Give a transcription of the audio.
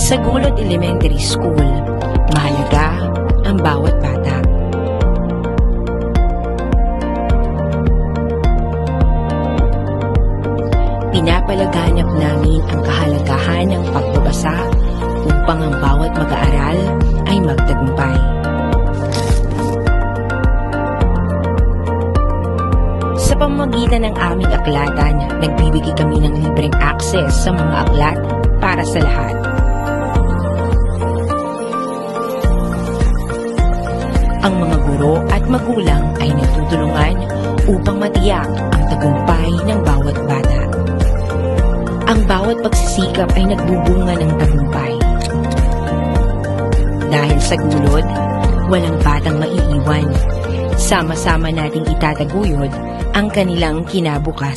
Sa Gulod Elementary School, mahalaga ang bawat bata. Pinapalaganap namin ang kahalagahan ng pagbabasa upang ang bawat mag-aaral ay magtagumpay. Sa pamamagitan ng aming aklatan, nagbibigay kami ng libreng access sa mga aklat para sa lahat. Ang mga guro at magulang ay nagtutulungan upang matiyak ang tagumpay ng bawat bata. Ang bawat pagsisikap ay nagbubunga ng tagumpay. Dahil sa Gulod, walang batang maiiwan. Sama-sama nating itataguyod ang kanilang kinabukasan.